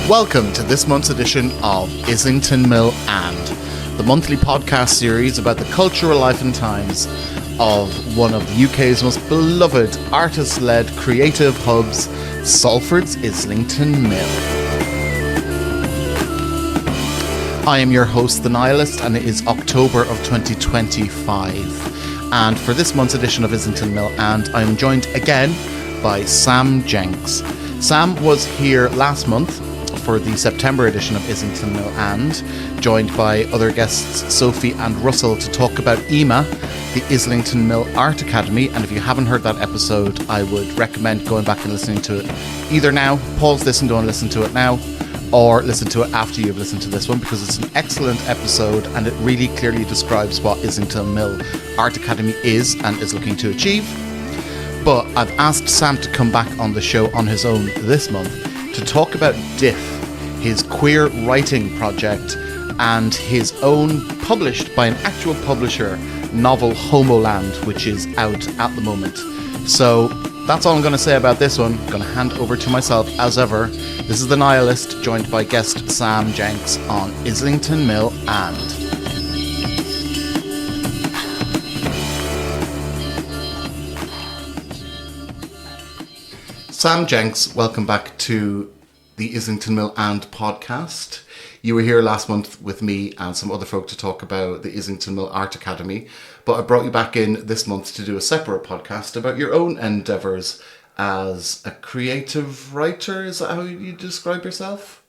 Welcome to this month's edition of Islington Mill and, the monthly podcast series about the cultural life and times of one of the UK's most beloved artist-led creative hubs, Salford's Islington Mill. I am your host, The Nihilist, and it is October of 2025. And for this month's edition of Islington Mill and, I am joined again by Sam Jenks. Sam was here last month for the September edition of Islington Mill and, joined by other guests Sophie and Russell to talk about IMA, the Islington Mill Art Academy. And if you haven't heard that episode, I would recommend going back and listening to it either now, pause this and go and listen to it now, or listen to it after you've listened to this one, because it's an excellent episode and it really clearly describes what Islington Mill Art Academy is and is looking to achieve. But I've asked Sam to come back on the show on his own this month to talk about DIF, his queer writing project, and his own, published by an actual publisher, novel Homoland, which is out at the moment. So that's all I'm going to say about this one. I'm going to hand over to myself as ever. This is The Nihilist, joined by guest Sam Jenks on Islington Mill and. Sam Jenks, welcome back to the Islington Mill and podcast. You were here last month with me and some other folk to talk about the Islington Mill Art Academy, but I brought you back in this month to do a separate podcast about your own endeavours as a creative writer. Is that how you describe yourself?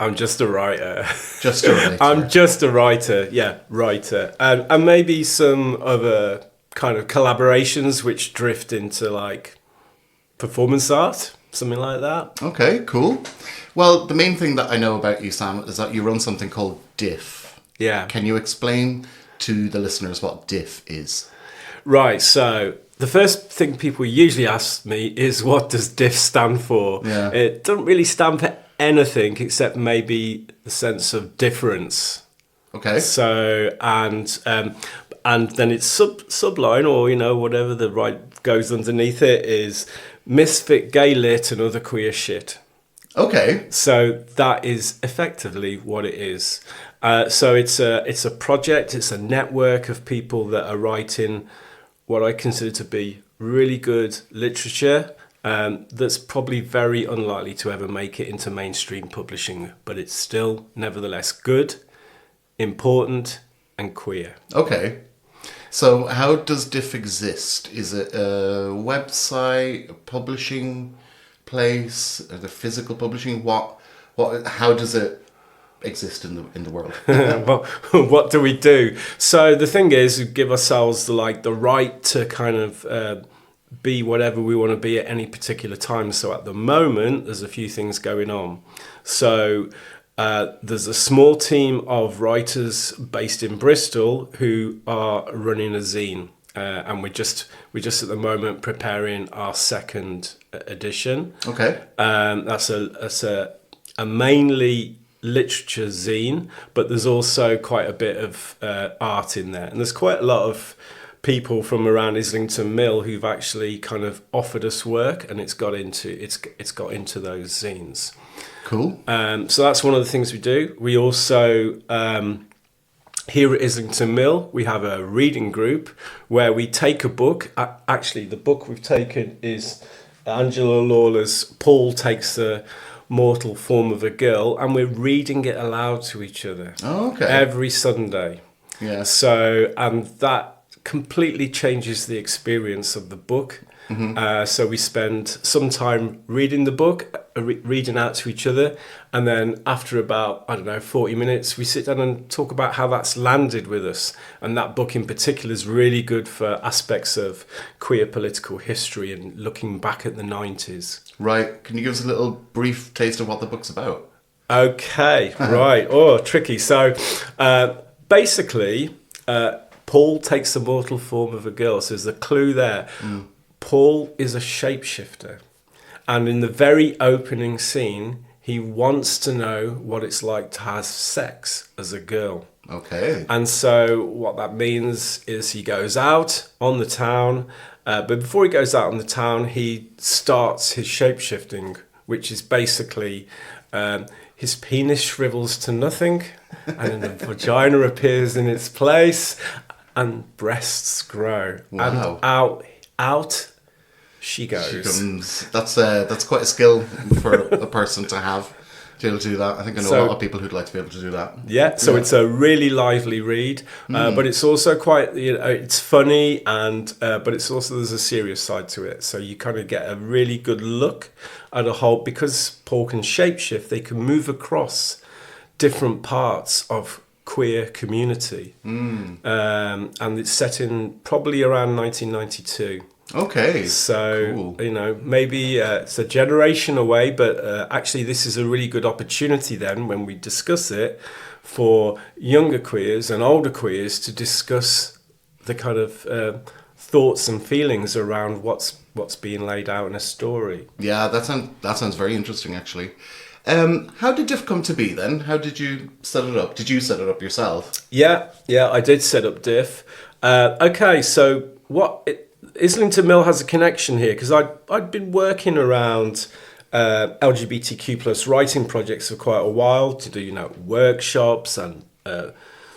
I'm just a writer. Just a writer. I'm just a writer, yeah, writer. And maybe some other kind of collaborations which drift into like performance art, something like that. Okay, cool. Well, the main thing that I know about you, Sam, is that you run something called DIF. Yeah. Can you explain to the listeners what DIF is? Right, so the first thing people usually ask me is, what does DIF stand for? Yeah. It doesn't really stand for anything except maybe the sense of difference. Okay. So, and then it's subline, or, you know, whatever the right goes underneath it is misfit, gay lit, and other queer shit. Okay. So that is effectively what it is. So it's a project, it's a network of people that are writing what I consider to be really good literature that's probably very unlikely to ever make it into mainstream publishing, but it's still nevertheless good, important, and queer. Okay. So how does DIF exist? Is it a website, a publishing place, the physical publishing? How does it exist in the world? Well, what do we do? So the thing is, we give ourselves the right to kind of be whatever we want to be at any particular time. So at the moment, there's a few things going on. So there's a small team of writers based in Bristol who are running a zine, and we're just at the moment preparing our second edition. Okay. That's a mainly literature zine, but there's also quite a bit of art in there, and there's quite a lot of people from around Islington Mill who've actually kind of offered us work, and it's got into those zines. Cool. So that's one of the things we do. We also, here at Islington Mill, we have a reading group where we take a book. Actually, the book we've taken is Andrea Lawlor's Paul Takes the Mortal Form of a Girl, and we're reading it aloud to each other. Oh, okay. Every Sunday. Yeah. So, and that completely changes the experience of the book. Mm-hmm. So we spend some time reading the book, reading out to each other, and then after about 40 minutes, we sit down and talk about how that's landed with us. And that book in particular is really good for aspects of queer political history and looking back at the 90s. Right. Can you give us a little brief taste of what the book's about? Okay, right. Oh, tricky. So basically, Paul takes the mortal form of a girl. So there's a clue there. Mm. Paul is a shapeshifter, and in the very opening scene, he wants to know what it's like to have sex as a girl. Okay. And so what that means is he goes out on the town, but before he goes out on the town, he starts his shapeshifting which is basically his penis shrivels to nothing, and then the vagina appears in its place, and breasts grow. Wow. And out she goes. She comes. That's quite a skill for a person to have, to be able to do that. I think I know a lot of people who'd like to be able to do that. Yeah, so it's a really lively read, but it's also quite, it's funny, and but it's also, there's a serious side to it. So you kind of get a really good look at a whole, because Paul can shapeshift, they can move across different parts of queer community. And it's set in probably around 1992. Okay. So, cool. maybe it's a generation away, but actually this is a really good opportunity then, when we discuss it, for younger queers and older queers to discuss the kind of thoughts and feelings around what's being laid out in a story. Yeah, that sounds very interesting, actually. How did DIF come to be then? How did you set it up? Did you set it up yourself? Yeah, I did set up DIF. Okay, so Islington Mill has a connection here, because I'd been working around LGBTQ plus writing projects for quite a while, to do workshops and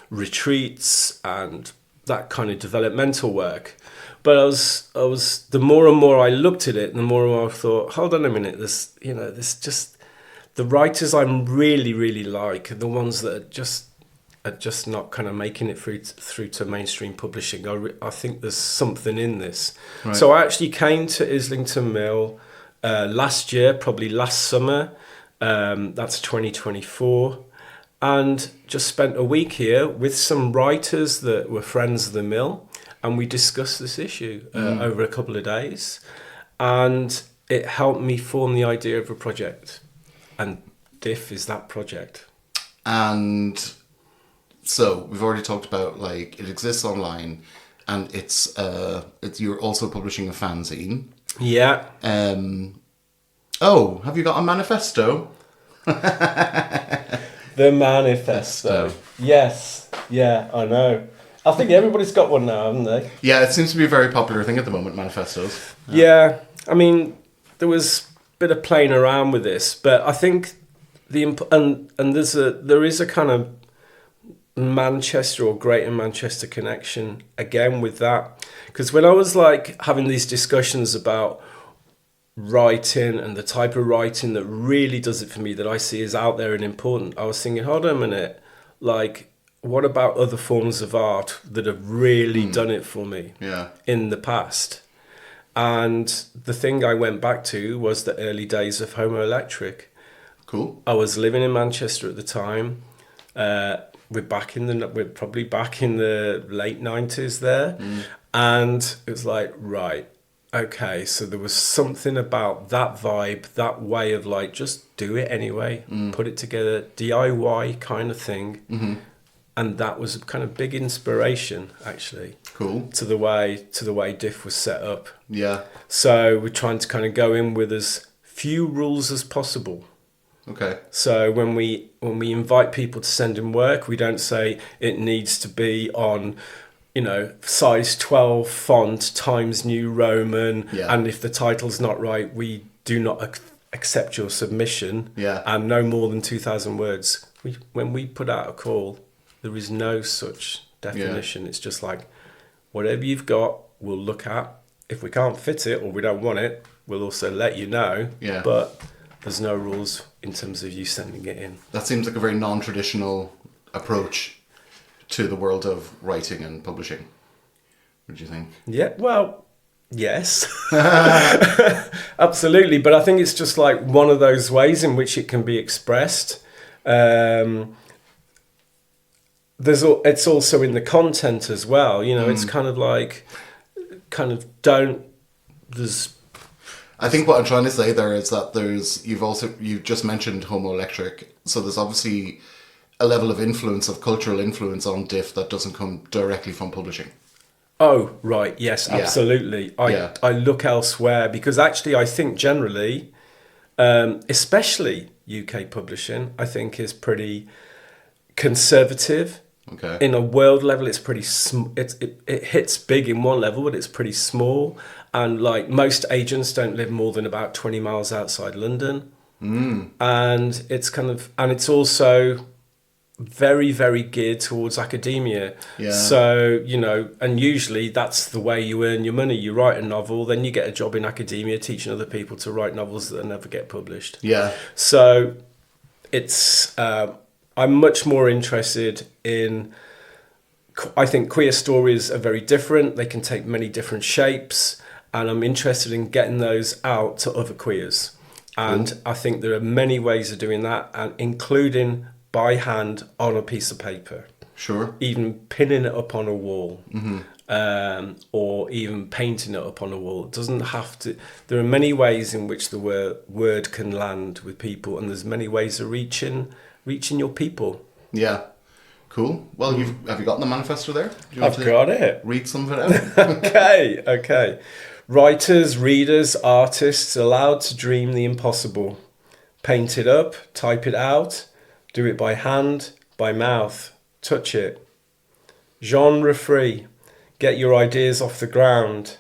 retreats and that kind of developmental work. But I was the more and more I looked at it, the more and more I thought, hold on a minute, this just the writers I'm really, really like are the ones that are just not kind of making it through to mainstream publishing. I think there's something in this. Right. So I actually came to Islington Mill last year, probably last summer. That's 2024. And just spent a week here with some writers that were friends of the mill. And we discussed this issue over a couple of days. And it helped me form the idea of a project. And DIF is that project. And so we've already talked about, it exists online, and it's you're also publishing a fanzine. Yeah. Have you got a manifesto? The manifesto. Yes. Yeah, I know. I think everybody's got one now, haven't they? Yeah, it seems to be a very popular thing at the moment, manifestos. Yeah. I mean, there was a bit of playing around with this, but I think there is a kind of Manchester or Greater Manchester connection again with that, because when I was having these discussions about writing and the type of writing that really does it for me, that I see as out there and important, I was thinking, hold on a minute, what about other forms of art that have really done it for me in the past? And the thing I went back to was the early days of Homo Electric. Cool. I was living in Manchester at the time. We're probably back in the late 90s there. And it was right, okay, so there was something about that vibe, that way of just do it anyway, put it together, DIY kind of thing. Mm-hmm. And that was a kind of big inspiration, actually. Cool. To the way DIF was set up. Yeah. So we're trying to kind of go in with as few rules as possible. Okay. So when we invite people to send in work, we don't say it needs to be on, size 12 font Times New Roman, and if the title's not right, we do not accept your submission, and no more than 2,000 words. When we put out a call, there is no such definition. It's just whatever you've got, we'll look at. If we can't fit it or we don't want it, we'll also let you know. Yeah. But there's no rules in terms of you sending it in. That seems like a very non-traditional approach to the world of writing and publishing. What do you think? Yeah, well, yes. Absolutely. But I think it's just one of those ways in which it can be expressed. It's also in the content as well. It's I think what I'm trying to say there is that you've just mentioned Homo Electric, so there's obviously a level of influence, of cultural influence on DIF that doesn't come directly from publishing. Oh, right, yes, absolutely. I look elsewhere, because actually I think generally, especially UK publishing, I think is pretty conservative. Okay. In a world level, it's pretty. It hits big in one level, but it's pretty small. And most agents don't live more than about 20 miles outside London. and it's also very, very geared towards academia. Yeah. So, and usually that's the way you earn your money. You write a novel, then you get a job in academia teaching other people to write novels that never get published. Yeah. So it's, I'm much more interested in, I think queer stories are very different. They can take many different shapes, and I'm interested in getting those out to other queers. And I think there are many ways of doing that, and including by hand on a piece of paper. Sure. Even pinning it up on a wall, or even painting it up on a wall. It doesn't have to. There are many ways in which the word can land with people, and there's many ways of reaching your people. Yeah. Cool. Well, have you got the manifesto there? I've got it. Read some of it out. Okay. Writers, readers, artists allowed to dream the impossible. Paint it up, type it out. Do it by hand, by mouth, touch it. Genre free. Get your ideas off the ground.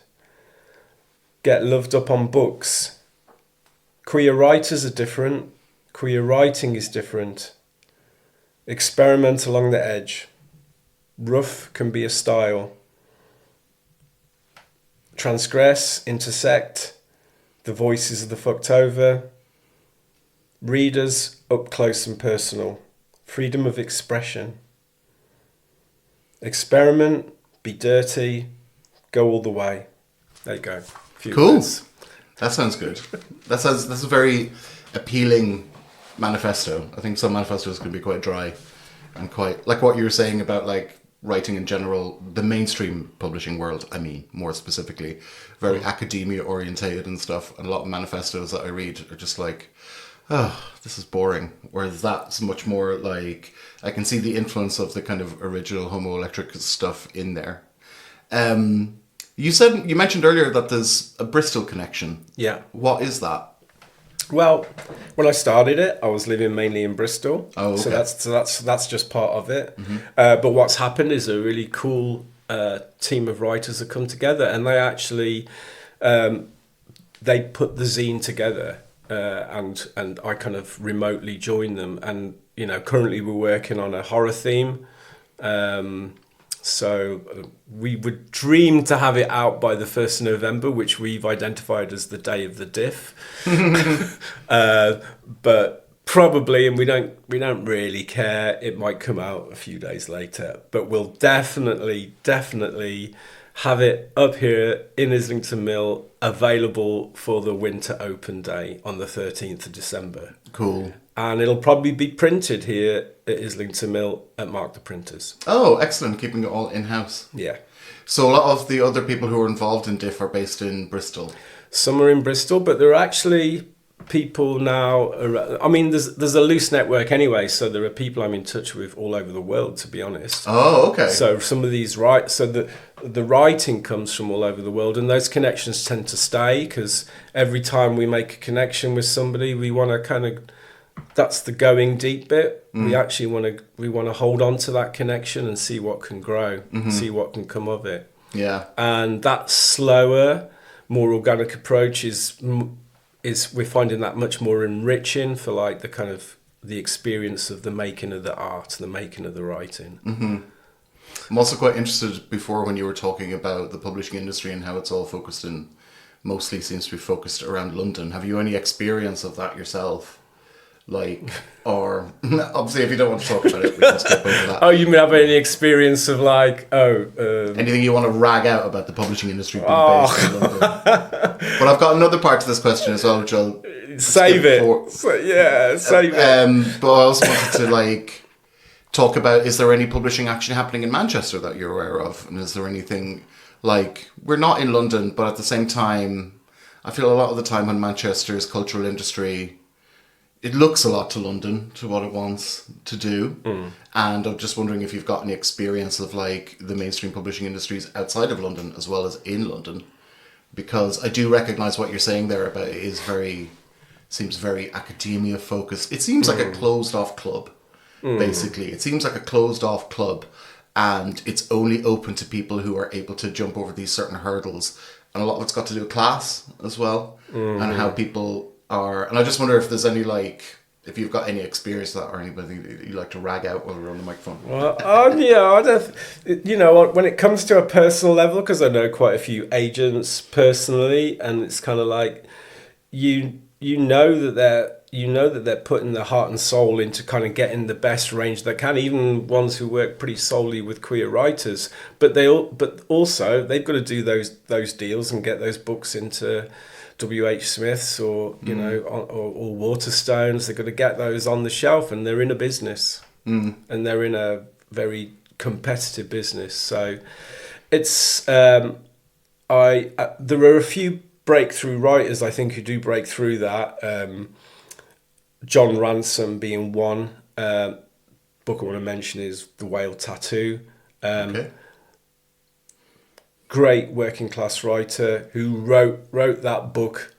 Get loved up on books. Queer writers are different. Queer writing is different. Experiment along the edge. Rough can be a style. Transgress, intersect. The voices of the fucked over. Readers, up close and personal. Freedom of expression. Experiment, be dirty, go all the way. There you go. Cool. Words. That sounds good. That's a very appealing manifesto. I think some manifestos can be quite dry and quite, like what you were saying about like writing in general, the mainstream publishing world, I mean, more specifically, very academia orientated and stuff. And a lot of manifestos that I read are just like, oh, this is boring. Whereas that's much more like, I can see the influence of the kind of original Homo Electric stuff in there. You mentioned earlier that there's a Bristol connection. Yeah. What is that? Well, when I started it, I was living mainly in Bristol. Oh, okay. So that's just part of it. But what's happened is a really cool team of writers have come together, and they actually they put the zine together. And I kind of remotely joined them, and currently we're working on a horror theme. So we would dream to have it out by the 1st of November, which we've identified as the day of the DIF. But probably, and we don't really care, it might come out a few days later. But we'll definitely have it up here in Islington Mill, available for the winter open day on the 13th of December. Cool. And it'll probably be printed here at Islington Mill at Mark the Printers. Oh, excellent. Keeping it all in-house. Yeah. So a lot of the other people who are involved in DIF are based in Bristol. Some are in Bristol, but there are actually people now. I mean, there's a loose network anyway, so there are people I'm in touch with all over the world, to be honest. Oh, okay. So some of these the writing comes from all over the world, and those connections tend to stay, because every time we make a connection with somebody, we want to kind of, that's the going deep bit. We actually want to hold on to that connection and see what can grow, see what can come of it. Yeah. And that slower, more organic approach is we're finding that much more enriching for like the kind of the experience of the making of the art, the making of the writing. I'm also quite interested before when you were talking about the publishing industry and how it's all focused in, mostly seems to be focused around London. Have you any experience of that yourself? Like, or obviously if you don't want to talk about it, we can skip over that. Oh, you mean have any experience of like, anything you want to rag out about the publishing industry being based in London? But I've got another part to this question as well, which I'll save it. Save it. But I also wanted to like talk about, is there any publishing action happening in Manchester that you're aware of? And is there anything, like, we're not in London, but at the same time, I feel a lot of the time when Manchester's cultural industry, it looks a lot to London, to what it wants to do. And I'm just wondering if you've got any experience of like the mainstream publishing industries outside of London as well as in London. Because I do recognise what you're saying there about it seems very academia focused. It seems like a closed off club, basically. It seems like a closed off club, and it's only open to people who are able to jump over these certain hurdles. And a lot of it's got to do with class as well, and how people are, and I just wonder if there's any if you've got any experience of that or anybody that you like to rag out while we're on the microphone. Well, I don't. When it comes to a personal level, because I know quite a few agents personally, and it's kind of like you know that they're putting their heart and soul into kind of getting the best range they can, even ones who work pretty solely with queer writers. But also they've got to do those deals and get those books into W.H. Smith's or or Waterstones. They've got to get those on the shelf, and they're in a business, and they're in a very competitive business. So it's there are a few breakthrough writers, I think, who do break through that. Jon Ransom being one. Book I want to mention is The Whale Tattoo. Okay. Great working class writer who wrote that book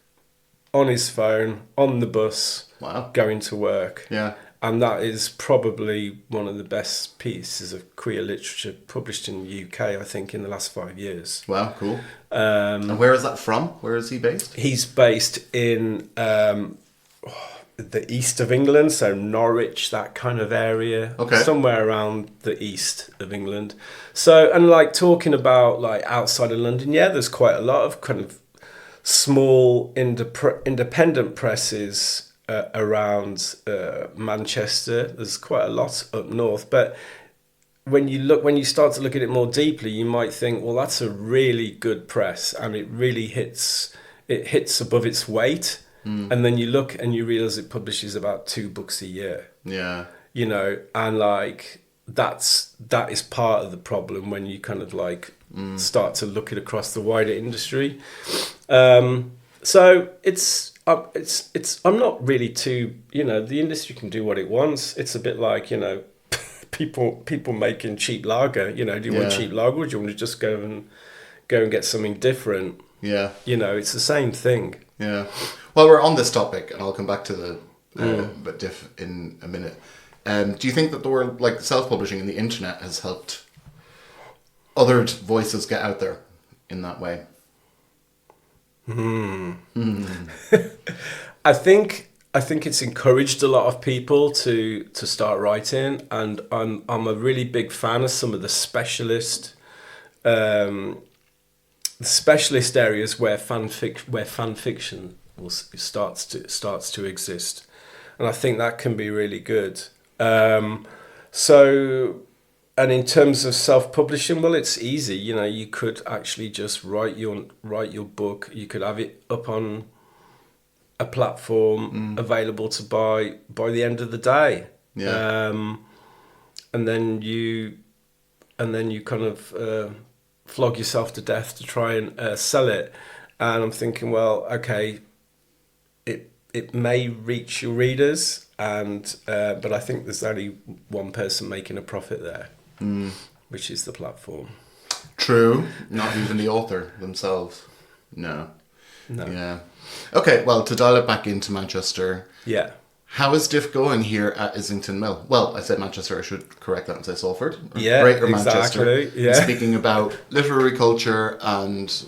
on his phone, on the bus, Wow. going to work. Yeah. And that is probably one of the best pieces of queer literature published in the UK, I think, in the last 5 years. Wow, cool. And where is that from? Where is he based? He's based in the east of England, so Norwich, that kind of area. Okay. Somewhere around the east of England. So, and like talking about like outside of London, yeah, there's quite a lot of kind of small independent presses around Manchester. There's quite a lot up north, but when you start to look at it more deeply, you might think, well, that's a really good press, and it really hits above its weight. And then you look and you realize it publishes about 2 books a year. Yeah. And like that is part of the problem when you kind of like start to look at across the wider industry. So it's I'm not really too, the industry can do what it wants. It's a bit like, people making cheap lager. Do you want cheap lager, or do you want to just go and get something different? Yeah. It's the same thing. Yeah. Well, we're on this topic, and I'll come back to the DIF in a minute. Do you think that the word like self-publishing and the internet has helped other voices get out there in that way? I think it's encouraged a lot of people to start writing, and I'm a really big fan of some of the specialist areas where fan fiction starts to exist, and I think that can be really good. And in terms of self-publishing, well, it's easy. You could actually just write your book. You could have it up on a platform available to buy by the end of the day. Yeah. And then you kind of flog yourself to death to try and sell it. And I'm thinking, well, okay, it may reach your readers, but I think there's only one person making a profit there, which is the platform. True. Not even the author themselves. No. Yeah. Okay, well, to dial it back into Manchester. Yeah. How is DIF going here at Islington Mill? Well, I said Manchester, I should correct that and say Salford. Yeah, Greater exactly. Manchester. Yeah. Speaking about literary culture and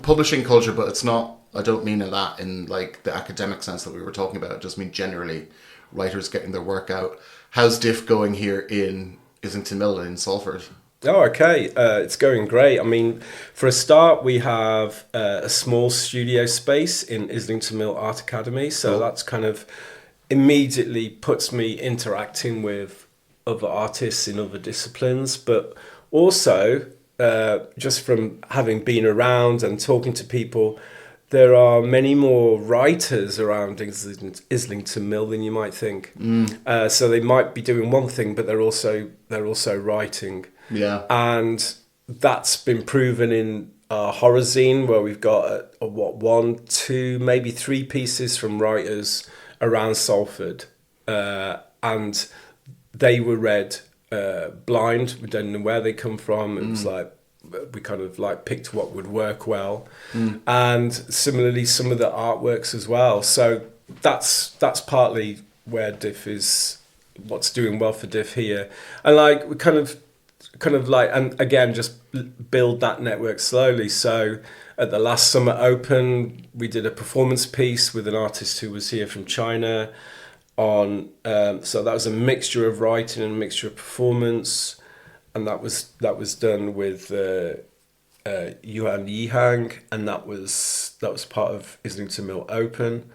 publishing culture, but it's not, I don't mean that in like the academic sense that we were talking about. I just mean generally writers getting their work out. How's DIF going here in Islington Mill in Salford? Oh, okay. It's going great. I mean, for a start, we have a small studio space in Islington Mill Art Academy. So that's kind of immediately puts me interacting with other artists in other disciplines. But also, just from having been around and talking to people, there are many more writers around Islington Mill than you might think. So they might be doing one thing, but they're also writing. Yeah. And that's been proven in our horror zine, where we've got 1, 2, maybe 3 pieces from writers around Salford, and they were read blind. We don't know where they come from. It was like we kind of like picked what would work well, and similarly some of the artworks as well. So that's partly where DIF is, what's doing well for DIF here, and like we kind of like, and again, just build that network slowly. So at the last Summer Open, we did a performance piece with an artist who was here from China on, so that was a mixture of writing and a mixture of performance, and that was done with Yuan Yihang, and that was part of Islington Mill Open.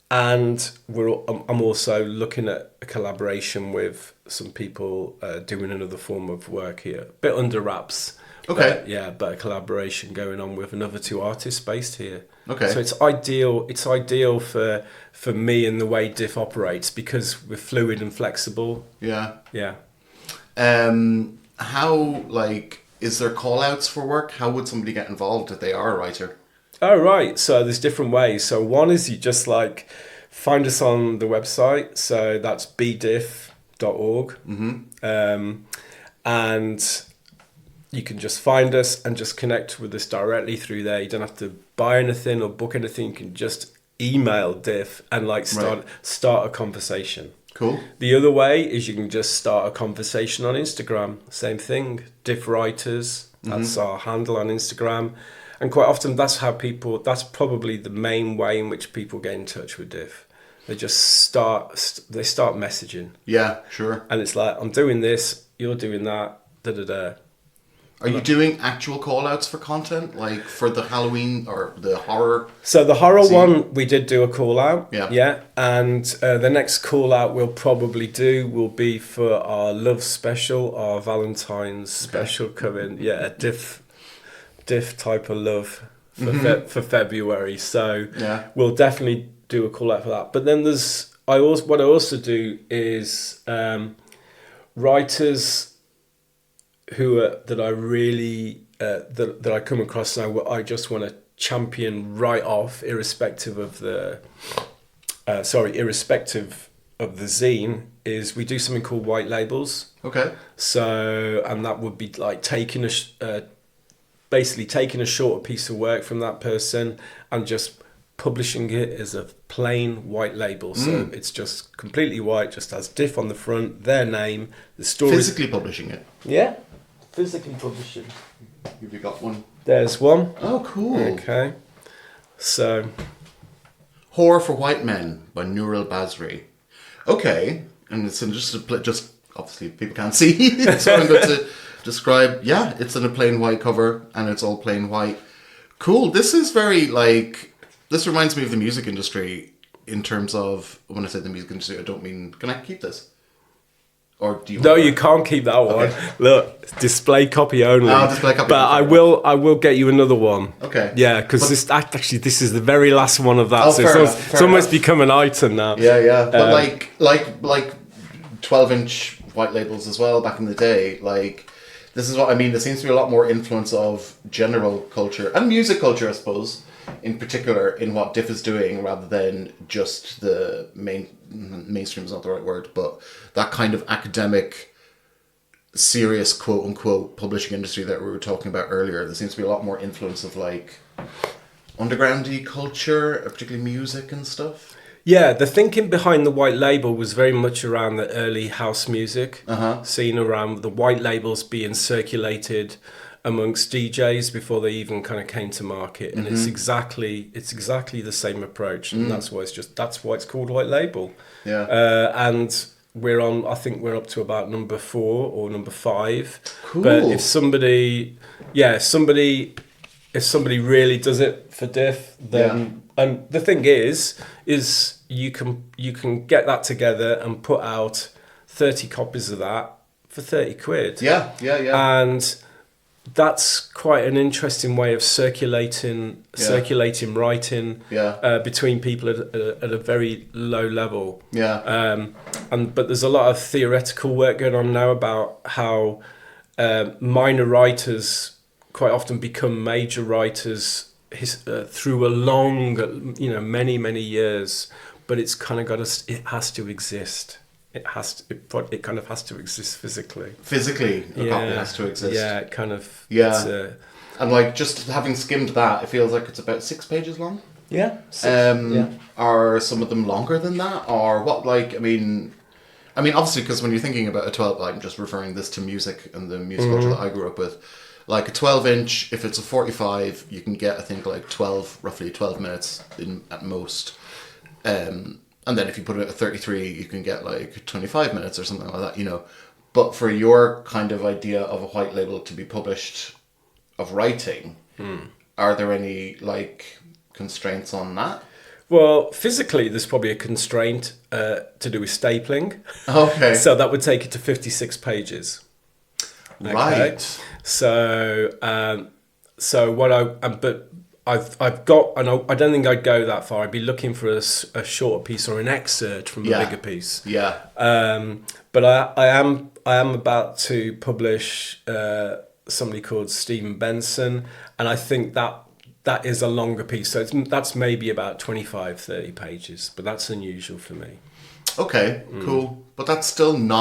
And I'm also looking at a collaboration with some people doing another form of work here, a bit under wraps. Okay. But a collaboration going on with another 2 artists based here. Okay. So it's ideal. It's ideal for me and the way DIF operates, because we're fluid and flexible. Yeah. Yeah. How, like, is there call outs for work? How would somebody get involved if they are a writer? Oh, right. So there's different ways. So one is you just like find us on the website. So that's bdiff.org. And you can just find us and just connect with us directly through there. You don't have to buy anything or book anything. You can just email DIF and like start a conversation. Cool. The other way is you can just start a conversation on Instagram. Same thing, DIF Writers. That's our handle on Instagram. And quite often that's probably the main way in which people get in touch with DIF. They just start messaging. Yeah, sure. And it's like, I'm doing this, you're doing that, da-da-da. Are you doing actual call outs for content, like for the Halloween or the horror? So the horror one, we did do a call out. Yeah. Yeah. And the next call out we'll probably do will be for our love special, our Valentine's special coming. Yeah, diff type of love for February. So we'll definitely do a call out for that. But then what I also do is writers that I really that I come across now, what I just want to champion right off, irrespective of the zine, is we do something called white labels. Okay. So, and that would be like basically taking a shorter piece of work from that person and just publishing it as a plain white label. So it's just completely white, just has DIF on the front, their name, the story. Physically publishing it. Yeah. Physically publishing. Have you got one? There's one. Oh, cool. Okay. So. Horror for White Men by Nuril Basri. Okay. And it's just obviously people can't see. So I'm going to describe. Yeah, it's in a plain white cover and it's all plain white. Cool. This is very this reminds me of the music industry in terms of, when I say the music industry, I don't mean, can I keep this? Or do you? No, you can't keep that one. Okay. Look, display copy only. Oh, display copy. But I will get you another one. Okay. Yeah, because this is the very last one of that. Oh, so it's almost become an item now. Yeah, yeah. But like 12-inch white labels as well back in the day. Like, this is what I mean. There seems to be a lot more influence of general culture and music culture, I suppose, in particular, in what DIF is doing, rather than just the mainstream is not the right word, but that kind of academic, serious, quote unquote, publishing industry that we were talking about earlier. There seems to be a lot more influence of like undergroundy culture, particularly music and stuff. Yeah, the thinking behind the white label was very much around the early house music scene, around the white labels being circulated amongst DJs before they even kind of came to market, and it's exactly the same approach, and that's why it's called white label. Yeah. And I think we're up to about number 4 or number 5. Cool. But if somebody really does it for DIF, then and the thing is you can get that together and put out 30 copies of that for 30 quid. Yeah. And that's quite an interesting way of circulating writing between people at a very low level. Yeah. But there's a lot of theoretical work going on now about how minor writers quite often become major writers through a long, many years. But it's kind of it has to exist. It kind of has to exist physically. Physically, a copy has to exist. Yeah, it kind of. Yeah. And like, just having skimmed that, it feels like it's about 6 pages long. Yeah. Are some of them longer than that, or what? Like, I mean, I mean, obviously, because when you're thinking about a 12, I'm just referring this to music and the music culture that I grew up with. Like a 12-inch, if it's a 45, you can get, I think, like roughly 12 minutes at most. And then if you put it at 33, you can get like 25 minutes or something like that, you know. But for your kind of idea of a white label to be published of writing, are there any like constraints on that? Well, physically, there's probably a constraint to do with stapling. Okay. So that would take it to 56 pages. Okay? Right. So, but I've got, and I don't think I'd go that far. I'd be looking for a shorter piece or an excerpt from a bigger piece. Yeah. But I am about to publish somebody called Stephen Benson, and I think that is a longer piece. So that's maybe about 25, 30 pages, but that's unusual for me. Okay, cool. But that's still within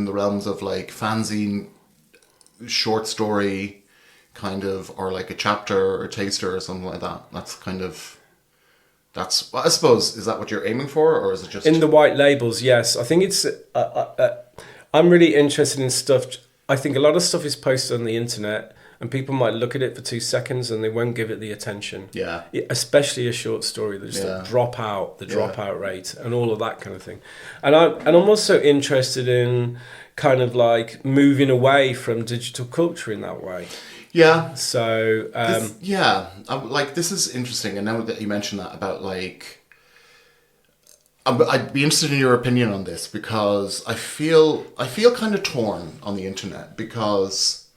the realms of like fanzine, short story kind of, or like a chapter or a taster or something like that. Well, I suppose, is that what you're aiming for, or is it just... In the white labels, yes. I think it's... I'm really interested in stuff. I think a lot of stuff is posted on the internet, and people might look at it for 2 seconds and they won't give it the attention. Yeah. Especially a short story. There's the dropout rate and all of that kind of thing. And I'm also interested in kind of like moving away from digital culture in that way. Yeah. So... this is interesting. And now that you mentioned that about like... I'd be interested in your opinion on this, because I feel kind of torn on the internet, because,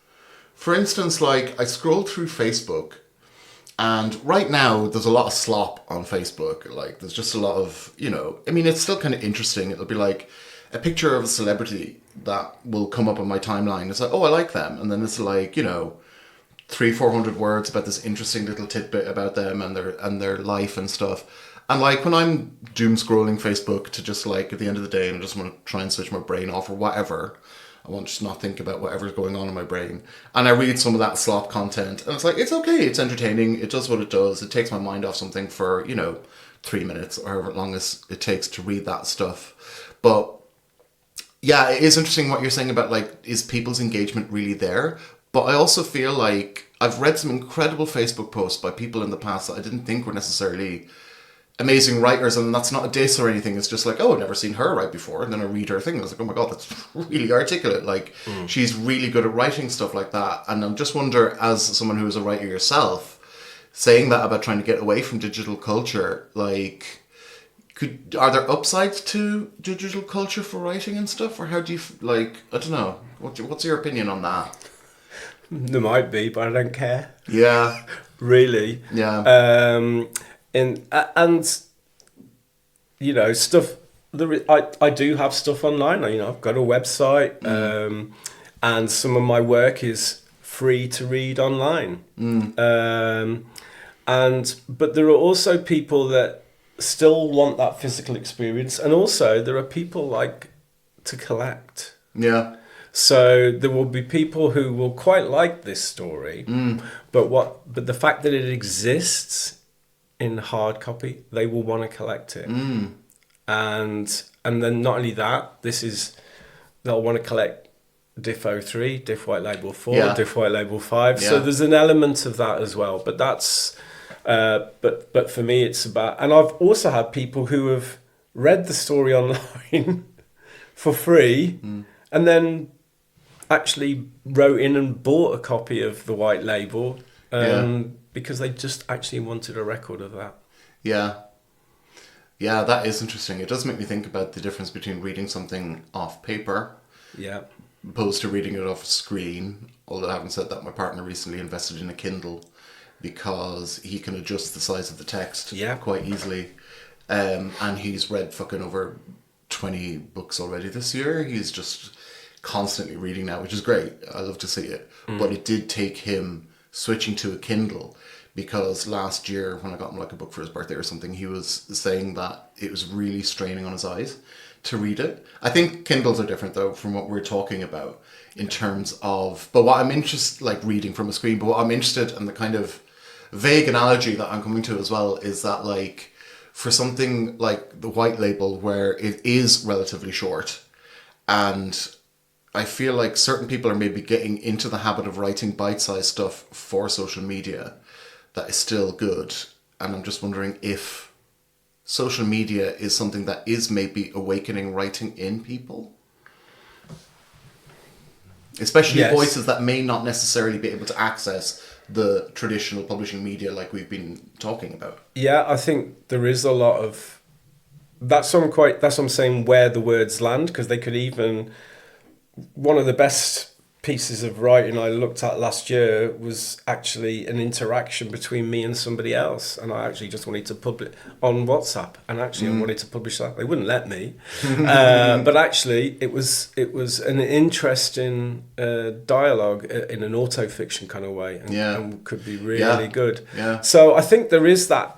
for instance, like I scroll through Facebook, and right now there's a lot of slop on Facebook. Like there's just a lot of, you know, I mean, it's still kind of interesting. It'll be like a picture of a celebrity that will come up on my timeline. It's like, oh, I like them. And then it's like, you know, 300-400 words about this interesting little tidbit about them and their life and stuff. And like when I'm doom scrolling Facebook to just like at the end of the day and I just want to try and switch my brain off or whatever, I want to just not think about whatever's going on in my brain. And I read some of that slop content and it's like, it's okay, it's entertaining, it does what it does, it takes my mind off something for, you know, 3 minutes or however long as it takes to read that stuff. But yeah, it is interesting what you're saying about like, is people's engagement really there? But I also feel like I've read some incredible Facebook posts by people in the past that I didn't think were necessarily amazing writers, and that's not a diss or anything. It's just like, oh, I've never seen her write before, and then I read her thing and I was like, oh my god, that's really articulate. Like she's really good at writing stuff like that. And I just wonder, as someone who is a writer yourself, saying that about trying to get away from digital culture, like are there upsides to digital culture for writing and stuff, or how do you like, I don't know, what's your opinion on that? There might be, but I don't care. Yeah. Really. Yeah. And you know, stuff. I do have stuff online. You know, I've got a website, and some of my work is free to read online. But there are also people that still want that physical experience, and also there are people like to collect. Yeah. So there will be people who will quite like this story, but the fact that it exists in hard copy, they will want to collect it. And then not only that, they'll want to collect DIF 03, DIF White Label 4, DIF White Label 5. Yeah. So there's an element of that as well. But that's but for me it's about, and I've also had people who have read the story online for free and then actually wrote in and bought a copy of the White Label. Because they just actually wanted a record of that. Yeah, that is interesting. It does make me think about the difference between reading something off paper, opposed to reading it off a screen. Although having said that, my partner recently invested in a Kindle because he can adjust the size of the text quite easily. And he's read fucking over 20 books already this year. He's just constantly reading now, which is great. I love to see it. But it did take him switching to a Kindle, because last year when I got him like a book for his birthday or something, he was saying that it was really straining on his eyes to read it. I think Kindles are different though from what we're talking about in terms of, but what I'm interested, like reading from a screen, but what I'm interested in, the kind of vague analogy that I'm coming to as well, is that like for something like the white label where it is relatively short, and I feel like certain people are maybe getting into the habit of writing bite-sized stuff for social media that is still good. And I'm just wondering if social media is something that is maybe awakening writing in people. Especially Yes. voices that may not necessarily be able to access the traditional publishing media like we've been talking about. Yeah, I think there is a lot of... That's what I'm saying, where the words land, because they could even... One of the best pieces of writing I looked at last year was actually an interaction between me and somebody else, and I actually just wanted to publish on WhatsApp, and actually I wanted to publish that. They wouldn't let me, but actually it was an interesting dialogue in an auto-fiction kind of way, and could be really good. Yeah. So I think there is that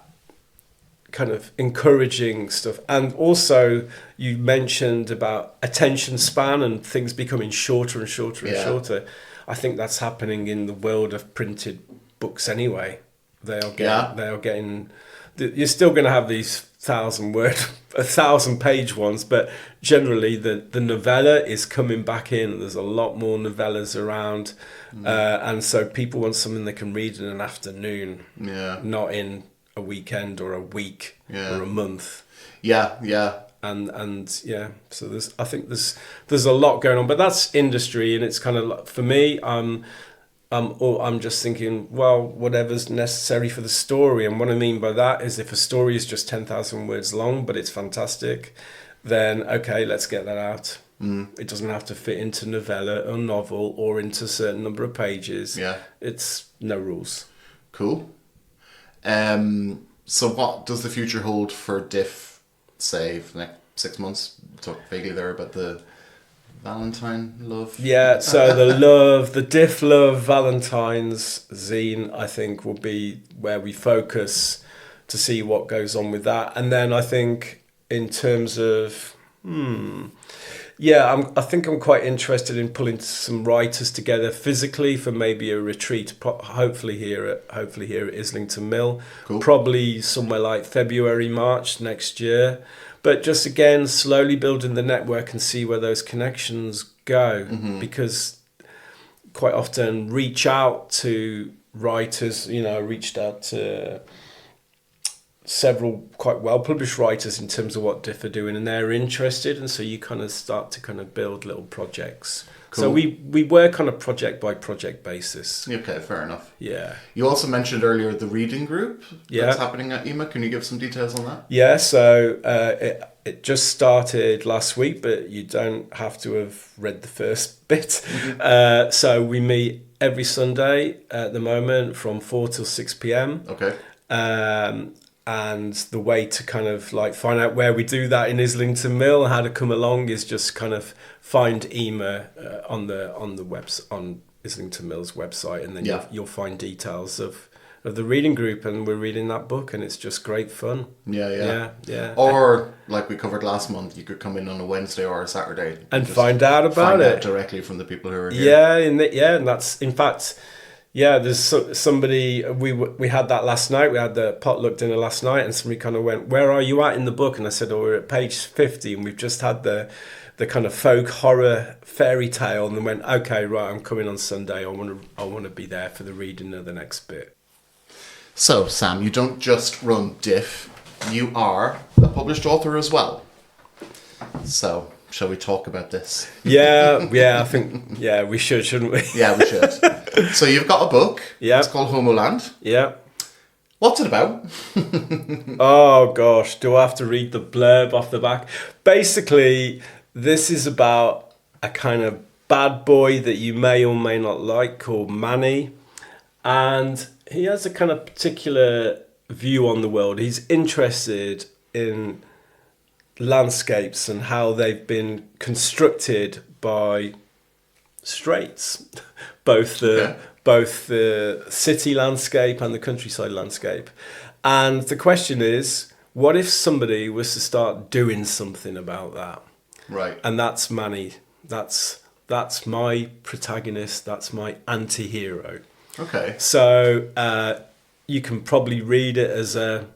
kind of encouraging stuff. And also you mentioned about attention span and things becoming shorter and shorter and shorter. I think that's happening in the world of printed books anyway. They are getting you're still going to have these 1,000-page ones, but generally the novella is coming back in. There's a lot more novellas around, and so people want something they can read in an afternoon, not in a weekend or a week or a month. And so I think there's a lot going on, but that's industry, and it's kind of like, for me, I'm just thinking, well, whatever's necessary for the story. And what I mean by that is, if a story is just 10,000 words long but it's fantastic, then okay, let's get that out. It doesn't have to fit into novella or novel or into a certain number of pages. It's no rules. Cool. So what does the future hold for DIF, say, for the next 6 months? Talk vaguely there about the Valentine love. Yeah, so the DIF Love Valentine's zine, I think, will be where we focus to see what goes on with that. And then I think in terms of... I think I'm quite interested in pulling some writers together physically for maybe a retreat, hopefully here at Islington Mill. Cool. Probably somewhere like February, March next year. But just again, slowly building the network and see where those connections go, because quite often reach out to writers. Reached out to several quite well-published writers in terms of what DIF are doing, and they're interested, and so you kind of start to kind of build little projects. Cool. So we work on a project by project basis. Okay, fair enough. Yeah. You also mentioned earlier the reading group that's happening at IMA. Can you give some details on that? Yeah, so it just started last week, but you don't have to have read the first bit. So we meet every Sunday at the moment from 4 till 6 p.m. Okay. And the way to kind of like find out where we do that in Islington Mill and how to come along is just kind of find IMA on Islington Mill's website, and then you'll find details of the reading group, and we're reading that book, and it's just great fun. Yeah. Or like we covered last month, you could come in on a Wednesday or a Saturday and find out about it directly from the people who are here. And that's in fact. Yeah, there's somebody, we had that last night, we had the potluck dinner last night, and somebody kind of went, where are you at in the book? And I said, we're at page 50, and we've just had the kind of folk horror fairy tale, and they went, okay, right, I'm coming on Sunday, I want to be there for the reading of the next bit. So, Sam, you don't just run DIF, you are a published author as well. So... shall we talk about this? I think, we should, shouldn't we? Yeah, we should. So you've got a book. Yeah. It's called Homoland. Yeah. What's it about? Oh, gosh. Do I have to read the blurb off the back? Basically, this is about a kind of bad boy that you may or may not like called Manny. And he has a kind of particular view on the world. He's interested in landscapes and how they've been constructed by straights, both the city landscape and the countryside landscape. And the question is, what if somebody was to start doing something about that? Right. And that's Manny. That's my protagonist. That's my anti-hero. Okay. So you can probably read it as a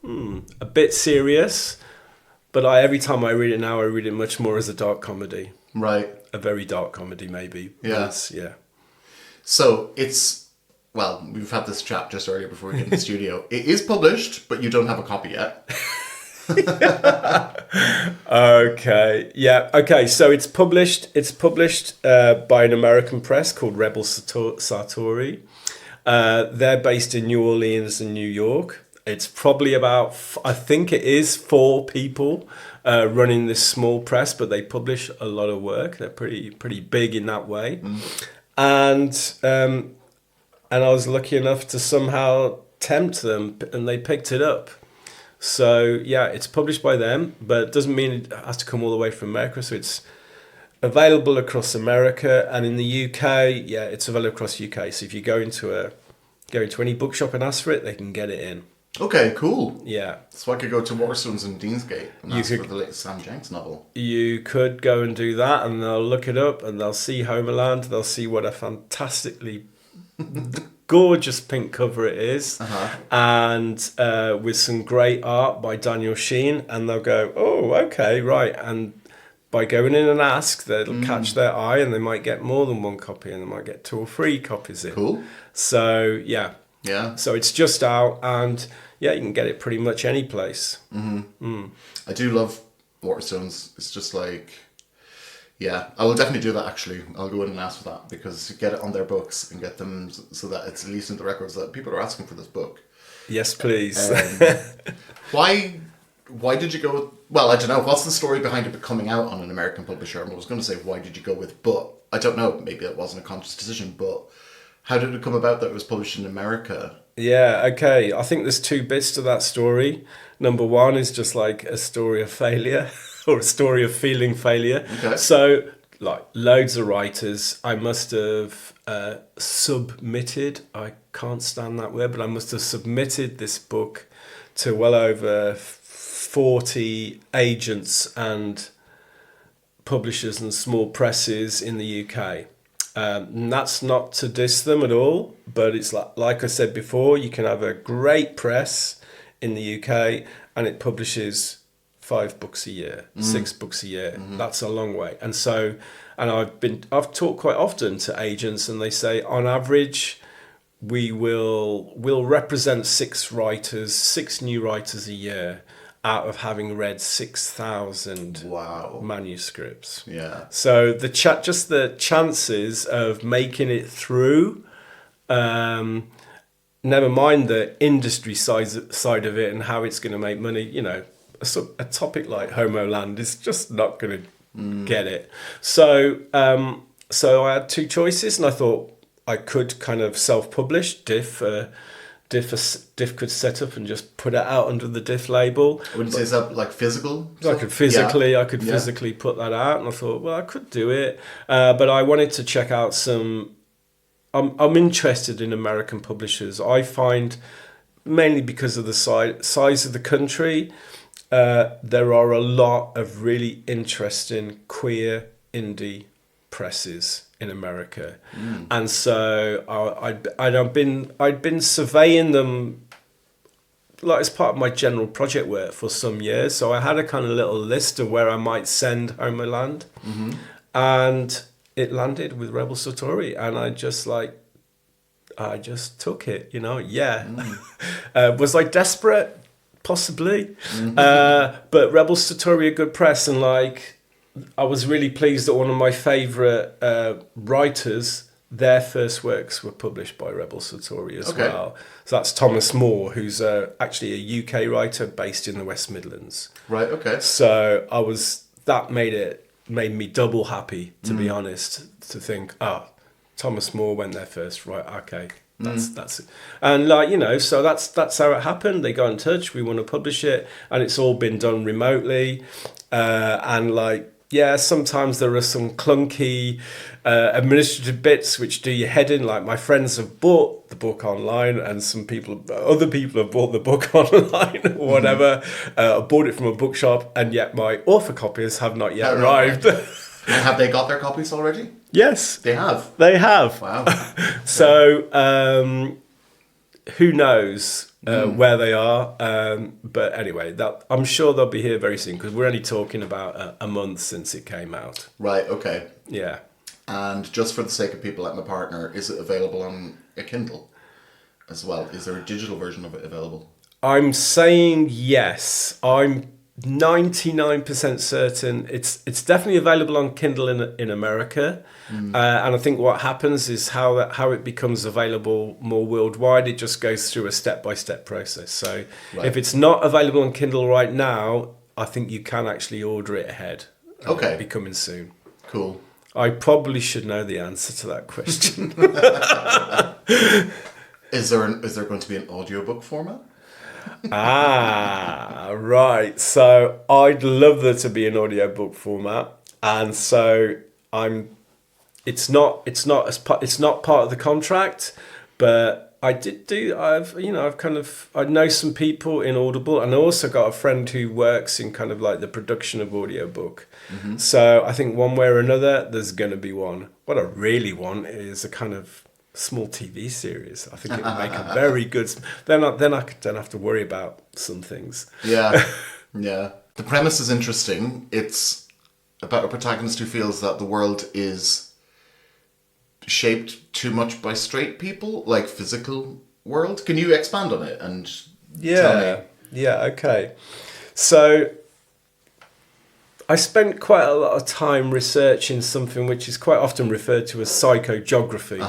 a bit serious, but every time I read it now, I read it much more as a dark comedy. Right. A very dark comedy, maybe. Yeah. Yeah. So it's, well, we've had this chat just earlier before we get in the studio. It is published, but you don't have a copy yet. Okay. Yeah. Okay. So it's published. It's published by an American press called Rebel Sartori. They're based in New Orleans and New York. It's probably about, I think it is 4 people running this small press, but they publish a lot of work. They're pretty big in that way. And I was lucky enough to somehow tempt them, and they picked it up. So yeah, it's published by them, but it doesn't mean it has to come all the way from America. So it's available across America, and in the UK, yeah, it's available across the UK. So if you go into any bookshop and ask for it, they can get it in. Okay, cool. Yeah. So I could go to Waterstones in Deansgate and ask for the latest Sam Jenks novel. You could go and do that, and they'll look it up, and they'll see Homoland. They'll see what a fantastically gorgeous pink cover it is, and with some great art by Daniel Sheen, and they'll go, oh, okay, right. And by going in and ask, they'll catch their eye, and they might get more than 1 copy, and they might get 2 or 3 copies in. Cool. So yeah. So it's just out, and yeah, you can get it pretty much any place. I do love Waterstones. It's just like, yeah, I will definitely do that. Actually, I'll go in and ask for that, because you get it on their books and get them so that it's at least in the records that people are asking for this book. Yes, please. Why did you go with, well, I don't know, what's the story behind it coming out on an American publisher? I was going to say, why did you go with, but I don't know, maybe it wasn't a conscious decision, but how did it come about that it was published in America? Yeah, okay. I think there's 2 bits to that story. Number 1 is just like a story of failure or a story of feeling failure. Okay. So, like loads of writers, I must have submitted, I can't stand that word, but I must have submitted this book to well over 40 agents and publishers and small presses in the UK. And that's not to diss them at all, but it's like I said before, you can have a great press in the UK and it publishes 5 books a year, 6 books a year. That's a long way. And so, and I've talked quite often to agents, and they say on average we'll represent 6 new writers a year out of having read 6,000 manuscripts. Yeah. So the chances of making it through, never mind the industry side of it and how it's going to make money, you know, a topic like Homoland is just not going to get it. So I had 2 choices, and I thought I could kind of self-publish. DIF could set up and just put it out under the DIF label. Wouldn't say it's like physical? I could physically put that out, and I thought, well, I could do it. But I wanted to check out some... I'm interested in American publishers. I find, mainly because of the size of the country, there are a lot of really interesting queer indie presses in America, and so I'd been surveying them like as part of my general project work for some years. So I had a kind of little list of where I might send Homoland, and it landed with Rebel Sartori, and I just took it, you know. Was I desperate? Possibly, but Rebel Sartori, a good press, and like. I was really pleased that one of my favourite writers, their first works were published by Rebel Sartori as well. So that's Thomas Moore, who's actually a UK writer based in the West Midlands. Right, okay. So that made me double happy, to be honest, to think, Thomas Moore went there first, right, okay. That's it. And like, you know, so that's how it happened. They got in touch, we want to publish it, and it's all been done remotely. And like, yeah, sometimes there are some clunky administrative bits which do your head in. Like my friends have bought the book online, and other people have bought the book online or whatever. I bought it from a bookshop, and yet my author copies have not yet arrived. Have they got their copies already? Yes. They have? They have. Wow. So, who knows where they are? But anyway, that I'm sure they'll be here very soon because we're only talking about a month since it came out. Right, okay. Yeah. And just for the sake of people like my partner, is it available on a Kindle as well? Is there a digital version of it available? I'm saying yes. I'm 99% certain it's definitely available on Kindle in America. And I think what happens is how it becomes available more worldwide, it just goes through a step-by-step process. So if it's not available on Kindle right now, I think you can actually order it ahead. Okay. It'll be coming soon. Cool. I probably should know the answer to that question. Is there going to be an audiobook format? Right. So I'd love there to be an audiobook format, and so it's not part of the contract, but I know some people in Audible, and I also got a friend who works in kind of like the production of audiobook. So I think one way or another there's going to be one. What I really want is a kind of small TV series. I think it would make a very good. Then I don't have to worry about some things. Yeah, yeah. The premise is interesting. It's about a protagonist who feels that the world is shaped too much by straight people, like physical world. Can you expand on it and tell me? Yeah. Okay. So I spent quite a lot of time researching something which is quite often referred to as psychogeography.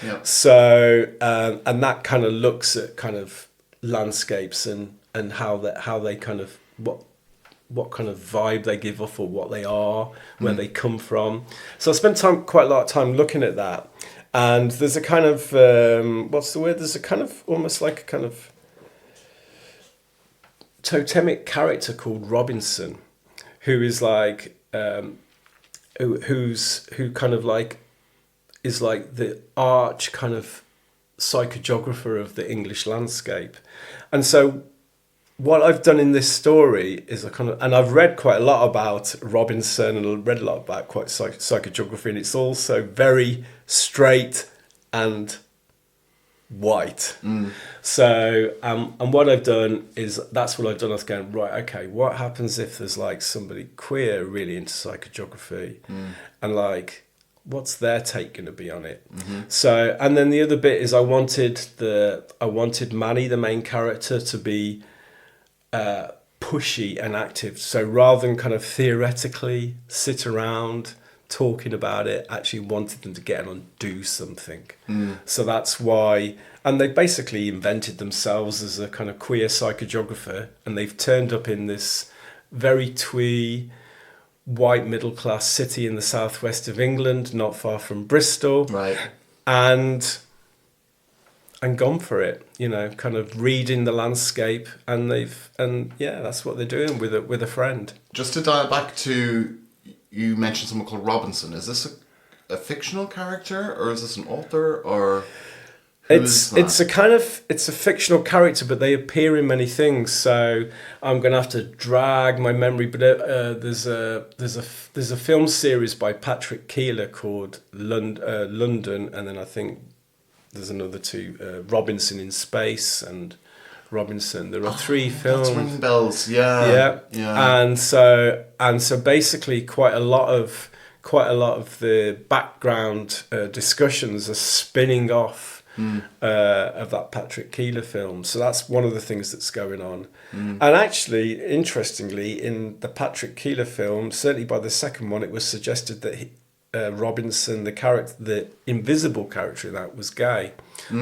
Yeah. So, and that kind of looks at kind of landscapes and how they kind of, what kind of vibe they give off or what they are, where they come from. So I spent quite a lot of time looking at that. And there's a kind of, what's the word? There's a kind of, almost like a kind of totemic character called Robinson, who is like, who kind of like, is like the arch kind of psychogeographer of the English landscape. And so what I've done in this story is and I've read quite a lot about Robinson and I've read a lot about quite psychogeography, and it's also very straight and white. So, and what I've done is, that's what I've done. I was going, right, okay, what happens if there's like somebody queer really into psychogeography, and like, what's their take going to be on it? So, and then the other bit is I wanted Manny, the main character, to be pushy and active. So rather than kind of theoretically sit around talking about it, actually wanted them to get on and do something. So that's why, and they basically invented themselves as a kind of queer psychogeographer, and they've turned up in this very twee white middle class city in the southwest of England, not far from Bristol, Right. and gone for it, kind of reading the landscape, and that's what they're doing with a friend. Just to dial back to, you mentioned someone called Robinson. Is this a fictional character, or is this an author, or it's a fictional character, but they appear in many things. So I'm gonna have to drag my memory, but there's a film series by Patrick Keeler called London, and then I think there's another two, Robinson in Space and Robinson. There are three films. That's ringing bells. Yeah. And so basically, quite a lot of the background discussions are spinning off of that Patrick Keeler film. So that's one of the things that's going on. And actually, interestingly, in the Patrick Keeler film, certainly by the second one, it was suggested that Robinson, the invisible character in that, was gay.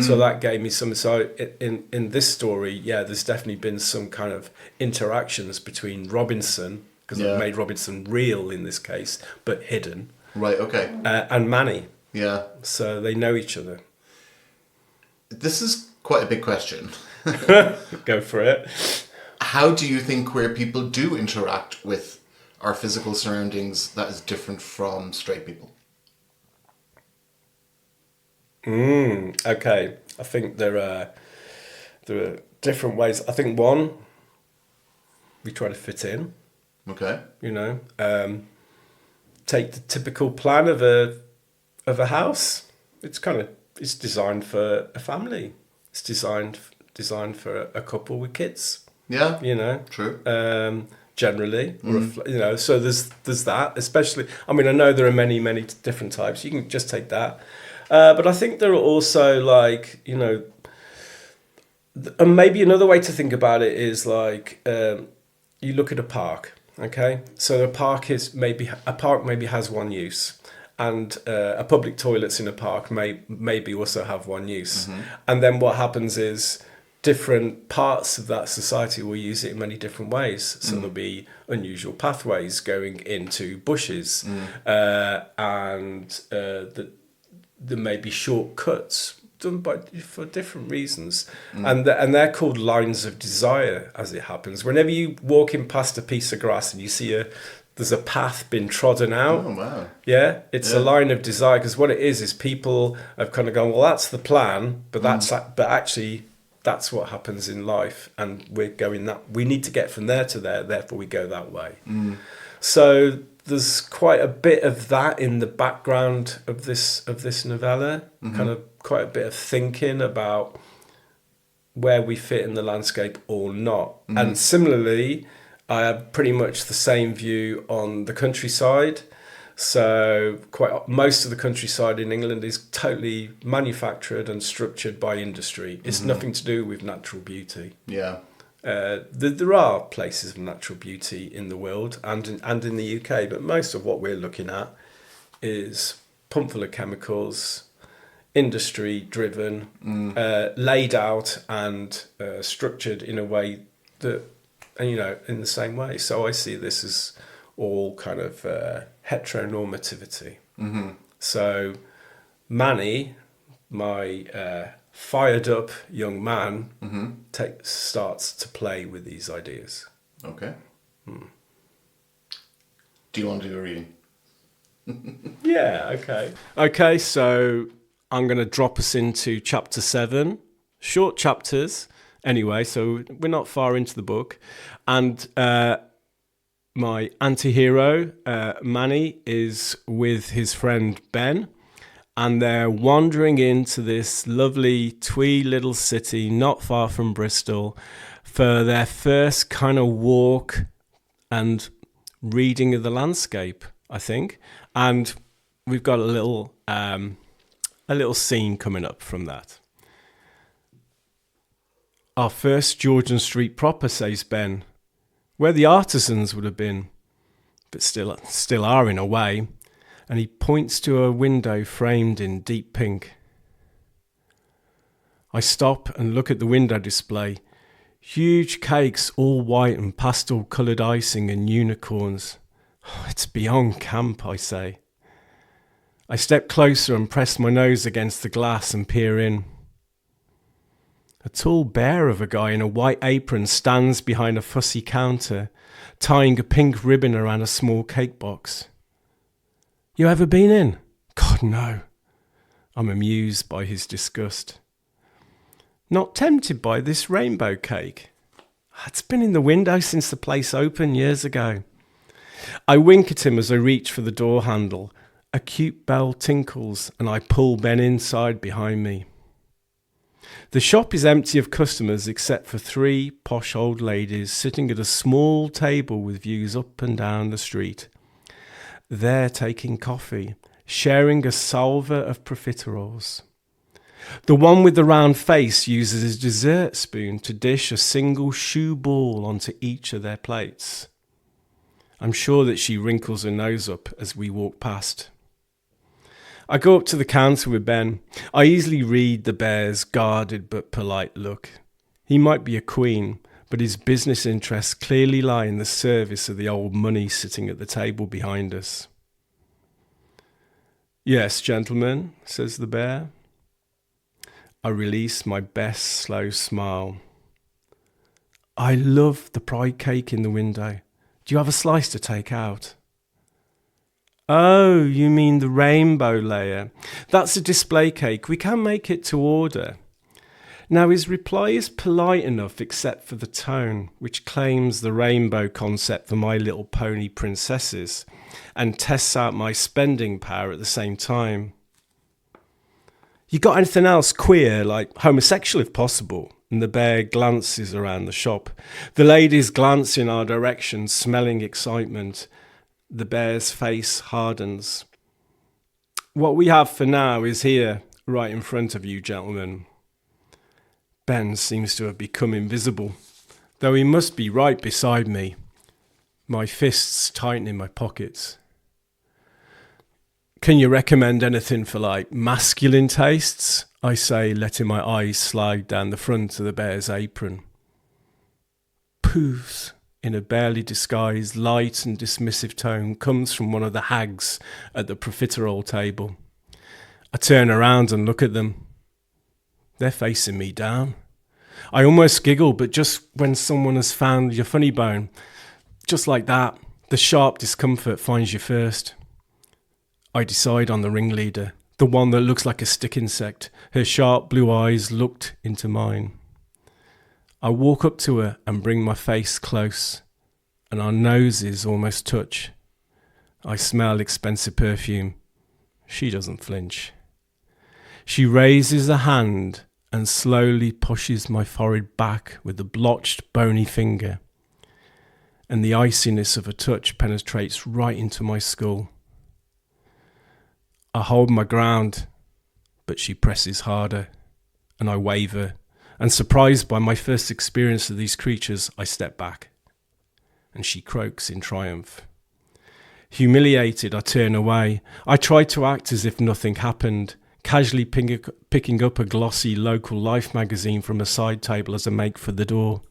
So that gave me some. So in this story, there's definitely been some kind of interactions between Robinson, because I've made Robinson real in this case, but hidden. Right. Okay. And Manny. Yeah. So they know each other. This is quite a big question. Go for it. How do you think queer people do interact with our physical surroundings that is different from straight people? Okay. I think there are different ways. I think one, we try to fit in. Okay. Take the typical plan of a house. It's designed for a family. It's designed for a couple with kids. Yeah. You know. True. Generally, you know. So there's that. Especially, I mean, I know there are many different types. You can just take that. But I think there are also like, you know, and maybe another way to think about it is like you look at a park. Okay, so a park maybe has one use, and a public toilets in a park maybe also have one use, and then what happens is different parts of that society will use it in many different ways. So there'll be unusual pathways going into bushes, and there may be shortcuts done for different reasons, and they're called lines of desire. As it happens, whenever you walk in past a piece of grass and you see there's a path been trodden out. Oh wow! Yeah, it's a line of desire, because what it is people have kind of gone, well, that's the plan, but but actually that's what happens in life, and we need to get from there to there, therefore we go that way. So there's quite a bit of that in the background of this novella, kind of quite a bit of thinking about where we fit in the landscape or not. And similarly, I have pretty much the same view on the countryside. So most of the countryside in England is totally manufactured and structured by industry. It's nothing to do with natural beauty. Yeah. There are places of natural beauty in the world and in the UK, but most of what we're looking at is pumped full of chemicals, industry driven, laid out and structured in a way that, you know, in the same way. So I see this as all kind of heteronormativity. So Manny, my fired up young man, starts to play with these ideas. Okay. Do you want to do a reading? Yeah, okay. Okay, so I'm going to drop us into chapter 7. Short chapters, anyway, so we're not far into the book. And my anti-hero, Manny, is with his friend Ben, and they're wandering into this lovely twee little city not far from Bristol for their first kind of walk and reading of the landscape, I think. And we've got a little scene coming up from that. Our first Georgian street proper, says Ben, where the artisans would have been, but still are in a way. And he points to a window framed in deep pink. I stop and look at the window display. Huge cakes, all white and pastel-coloured icing and unicorns. It's beyond camp, I say. I step closer and press my nose against the glass and peer in. A tall bear of a guy in a white apron stands behind a fussy counter, tying a pink ribbon around a small cake box. You ever been in? God, no. I'm amused by his disgust. Not tempted by this rainbow cake? It's been in the window since the place opened years ago. I wink at him as I reach for the door handle. A cute bell tinkles and I pull Ben inside behind me. The shop is empty of customers except for 3 posh old ladies sitting at a small table with views up and down the street. They're taking coffee, sharing a salver of profiteroles. The one with the round face uses a dessert spoon to dish a single shoe ball onto each of their plates. I'm sure that she wrinkles her nose up as we walk past. I go up to the counter with Ben. I easily read the bear's guarded but polite look. He might be a queen, but his business interests clearly lie in the service of the old money sitting at the table behind us. Yes, gentlemen, says the bear. I release my best slow smile. I love the pride cake in the window. Do you have a slice to take out? Oh, you mean the rainbow layer. That's a display cake. We can make it to order. Now his reply is polite enough except for the tone, which claims the rainbow concept for My Little Pony princesses and tests out my spending power at the same time. You got anything else queer, like homosexual if possible? And the bear glances around the shop. The ladies glance in our direction, smelling excitement. The bear's face hardens. What we have for now is here, right in front of you, gentlemen. Ben seems to have become invisible, though he must be right beside me. My fists tighten in my pockets. Can you recommend anything for, like, masculine tastes? I say, letting my eyes slide down the front of the bear's apron. Poofs, in a barely disguised, light and dismissive tone, comes from one of the hags at the profiterole table. I turn around and look at them. They're facing me down. I almost giggle, but just when someone has found your funny bone, just like that, the sharp discomfort finds you first. I decide on the ringleader, the one that looks like a stick insect. Her sharp blue eyes looked into mine. I walk up to her and bring my face close, and our noses almost touch. I smell expensive perfume. She doesn't flinch. She raises a hand and slowly pushes my forehead back with a blotched, bony finger, and the iciness of her touch penetrates right into my skull. I hold my ground, but she presses harder, and I waver, and surprised by my first experience of these creatures, I step back, and she croaks in triumph. Humiliated, I turn away. I try to act as if nothing happened, casually picking up a glossy local life magazine from a side table as I make for the door.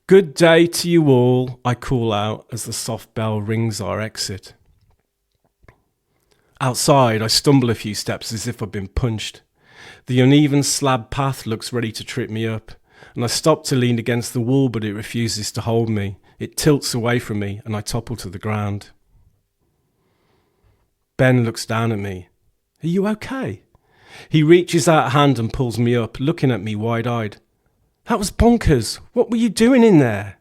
Good day to you all, I call out as the soft bell rings our exit. Outside, I stumble a few steps as if I've been punched. The uneven slab path looks ready to trip me up, and I stop to lean against the wall, but it refuses to hold me. It tilts away from me, and I topple to the ground. Ben looks down at me. Are you okay? He reaches out a hand and pulls me up, looking at me wide-eyed. That was bonkers. What were you doing in there?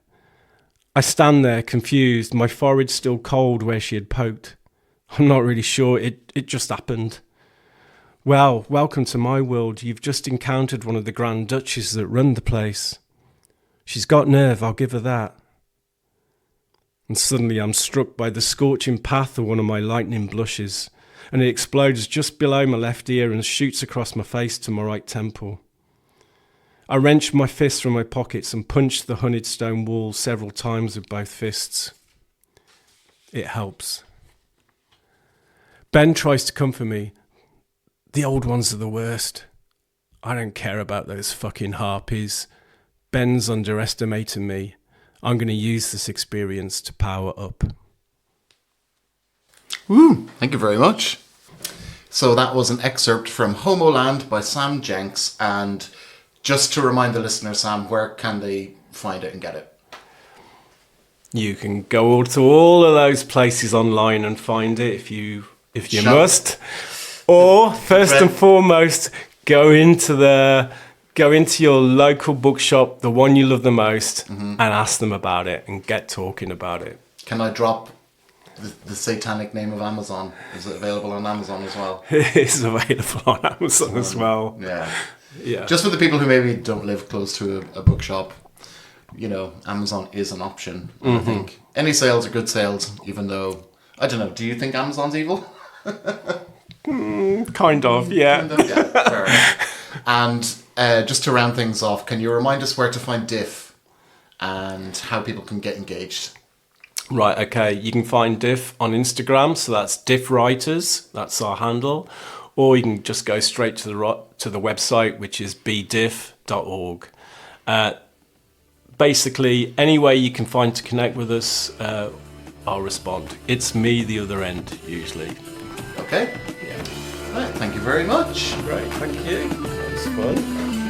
I stand there, confused, my forehead still cold where she had poked. I'm not really sure. It just happened. Well, welcome to my world. You've just encountered one of the Grand Duchesses that run the place. She's got nerve, I'll give her that. And suddenly I'm struck by the scorching path of one of my lightning blushes, and it explodes just below my left ear and shoots across my face to my right temple. I wrench my fists from my pockets and punch the hunted stone wall several times with both fists. It helps. Ben tries to comfort me. The old ones are the worst. I don't care about those fucking harpies. Ben's underestimating me. I'm going to use this experience to power up. Woo, thank you very much. So that was an excerpt from Homoland by Sam Jenks. And just to remind the listeners, Sam, where can they find it and get it? You can go to all of those places online and find it if you must. Or first and foremost, go into your local bookshop, the one you love the most, and ask them about it and get talking about it. Can I drop the satanic name of Amazon? Is it available on Amazon as well? It is available on Amazon as well. Yeah. Just for the people who maybe don't live close to a bookshop, Amazon is an option. I think any sales are good sales, even though, I don't know, do you think Amazon's evil? Kind of, yeah. Fair enough. And just to round things off, can you remind us where to find DIF and how people can get engaged? Right, okay. You can find DIF on Instagram, so that's DIF Writers, that's our handle. Or you can just go straight to the website, which is bdiff.org. Basically, any way you can find to connect with us, I'll respond. It's me the other end, usually. Okay. Yeah. Right, thank you very much. Great, thank you. That was fun.